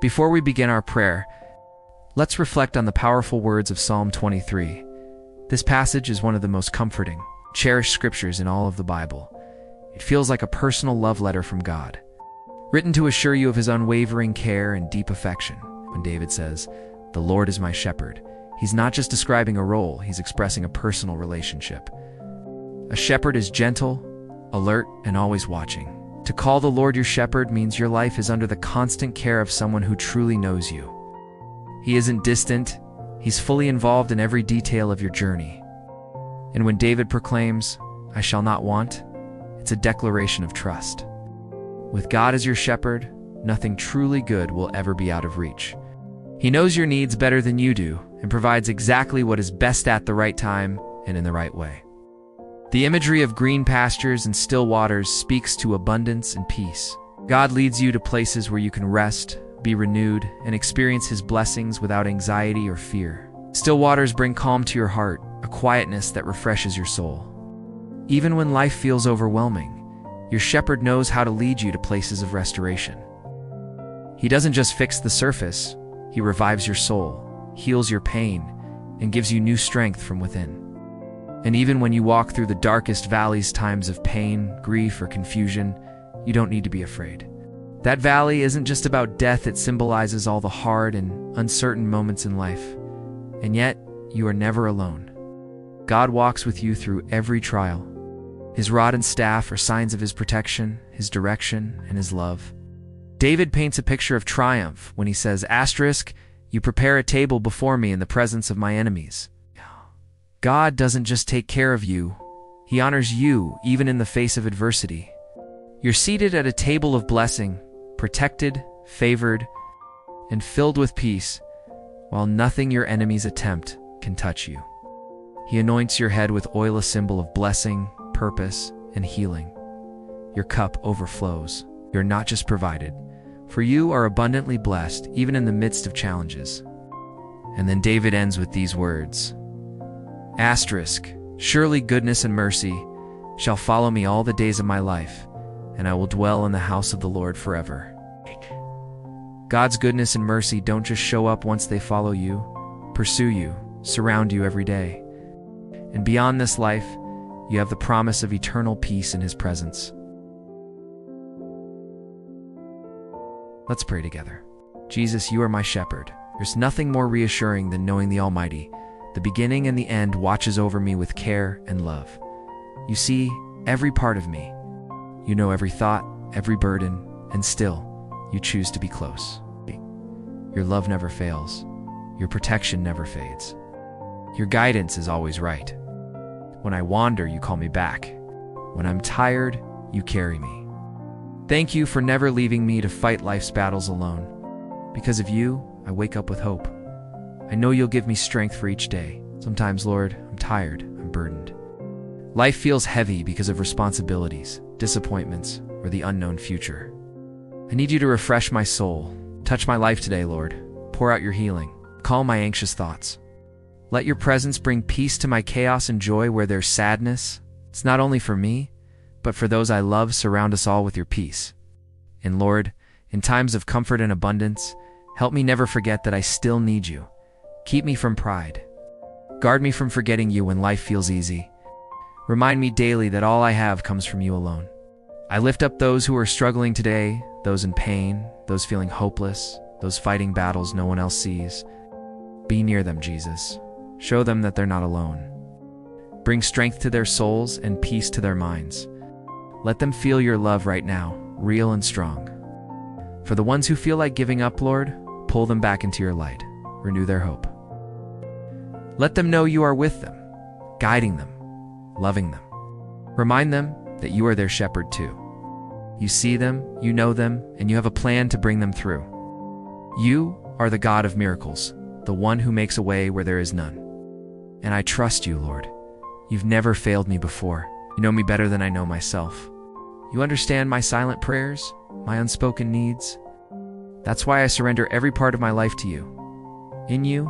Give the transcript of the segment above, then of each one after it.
Before we begin our prayer, let's reflect on the powerful words of Psalm 23. This passage is one of the most comforting, cherished scriptures in all of the Bible. It feels like a personal love letter from God, written to assure you of his unwavering care and deep affection. When David says, "The Lord is my shepherd," he's not just describing a role, he's expressing a personal relationship. A shepherd is gentle, alert, and always watching. To call the Lord your shepherd means your life is under the constant care of someone who truly knows you. He isn't distant, he's fully involved in every detail of your journey. And when David proclaims, "I shall not want," it's a declaration of trust. With God as your shepherd, nothing truly good will ever be out of reach. He knows your needs better than you do and provides exactly what is best at the right time and in the right way. The imagery of green pastures and still waters speaks to abundance and peace. God leads you to places where you can rest, be renewed, and experience his blessings without anxiety or fear. Still waters bring calm to your heart, a quietness that refreshes your soul. Even when life feels overwhelming, your shepherd knows how to lead you to places of restoration. He doesn't just fix the surface, he revives your soul, heals your pain, and gives you new strength from within. And even when you walk through the darkest valleys, times of pain, grief, or confusion, you don't need to be afraid. That valley isn't just about death, it symbolizes all the hard and uncertain moments in life. And yet, you are never alone. God walks with you through every trial. His rod and staff are signs of his protection, his direction, and his love. David paints a picture of triumph when he says, "You prepare a table before me in the presence of my enemies." God doesn't just take care of you, he honors you even in the face of adversity. You're seated at a table of blessing, protected, favored, and filled with peace, while nothing your enemies attempt can touch you. He anoints your head with oil, a symbol of blessing, purpose, and healing. Your cup overflows. You're not just provided, for you are abundantly blessed even in the midst of challenges. And then David ends with these words, "Surely goodness and mercy shall follow me all the days of my life, and I will dwell in the house of the Lord forever." God's goodness and mercy don't just show up once, they follow you, pursue you, surround you every day. And beyond this life, you have the promise of eternal peace in his presence. Let's pray together. Jesus, you are my shepherd. There's nothing more reassuring than knowing the Almighty, the beginning and the end, watches over me with care and love. You see every part of me. You know every thought, every burden, and still, you choose to be close. Your love never fails. Your protection never fades. Your guidance is always right. When I wander, you call me back. When I'm tired, you carry me. Thank you for never leaving me to fight life's battles alone. Because of you, I wake up with hope. I know you'll give me strength for each day. Sometimes, Lord, I'm tired, I'm burdened. Life feels heavy because of responsibilities, disappointments, or the unknown future. I need you to refresh my soul. Touch my life today, Lord. Pour out your healing. Calm my anxious thoughts. Let your presence bring peace to my chaos and joy where there's sadness. It's not only for me, but for those I love. Surround us all with your peace. And Lord, in times of comfort and abundance, help me never forget that I still need you. Keep me from pride. Guard me from forgetting you when life feels easy. Remind me daily that all I have comes from you alone. I lift up those who are struggling today, those in pain, those feeling hopeless, those fighting battles no one else sees. Be near them, Jesus. Show them that they're not alone. Bring strength to their souls and peace to their minds. Let them feel your love right now, real and strong. For the ones who feel like giving up, Lord, pull them back into your light. Renew their hope. Let them know you are with them, guiding them, loving them. Remind them that you are their shepherd too. You see them, you know them, and you have a plan to bring them through. You are the God of miracles, the one who makes a way where there is none. And I trust you, Lord. You've never failed me before. You know me better than I know myself. You understand my silent prayers, my unspoken needs. That's why I surrender every part of my life to you. In you,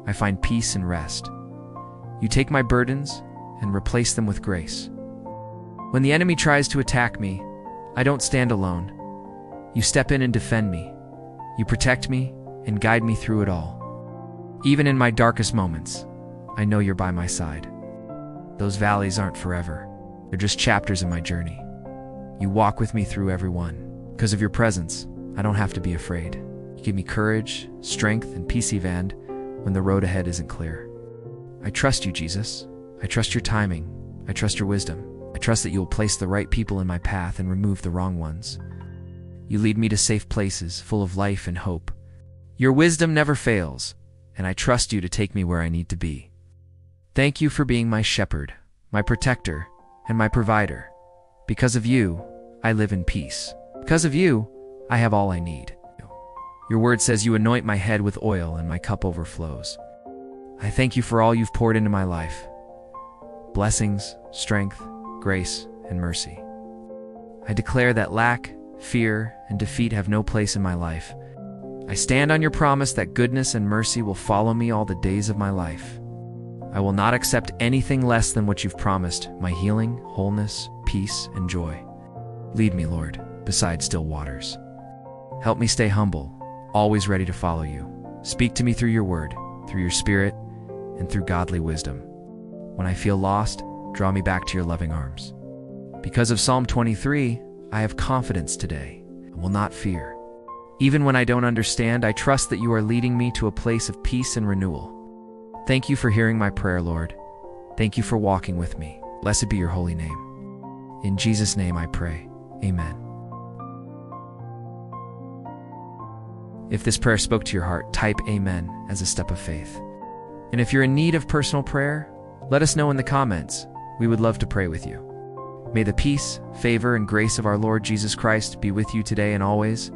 I find peace and rest. You take my burdens and replace them with grace. When the enemy tries to attack me, I don't stand alone. You step in and defend me. You protect me and guide me through it all. Even in my darkest moments, I know you're by my side. Those valleys aren't forever. They're just chapters in my journey. You walk with me through every one. Because of your presence, I don't have to be afraid. You give me courage, strength, and peace even when the road ahead isn't clear. I trust you, Jesus. I trust your timing. I trust your wisdom. I trust that you will place the right people in my path and remove the wrong ones. You lead me to safe places full of life and hope. Your wisdom never fails, and I trust you to take me where I need to be. Thank you for being my shepherd, my protector, and my provider. Because of you, I live in peace. Because of you, I have all I need. Your word says you anoint my head with oil and my cup overflows. I thank you for all you've poured into my life. Blessings, strength, grace, and mercy. I declare that lack, fear, and defeat have no place in my life. I stand on your promise that goodness and mercy will follow me all the days of my life. I will not accept anything less than what you've promised, my healing, wholeness, peace, and joy. Lead me, Lord, beside still waters. Help me stay humble, always ready to follow you. Speak to me through your word, through your spirit, and through godly wisdom. When I feel lost, draw me back to your loving arms. Because of Psalm 23, I have confidence today and will not fear. Even when I don't understand, I trust that you are leading me to a place of peace and renewal. Thank you for hearing my prayer, Lord. Thank you for walking with me. Blessed be your holy name. In Jesus' name I pray. Amen. If this prayer spoke to your heart, type Amen as a step of faith. And if you're in need of personal prayer, let us know in the comments. We would love to pray with you. May the peace, favor, and grace of our Lord Jesus Christ be with you today and always.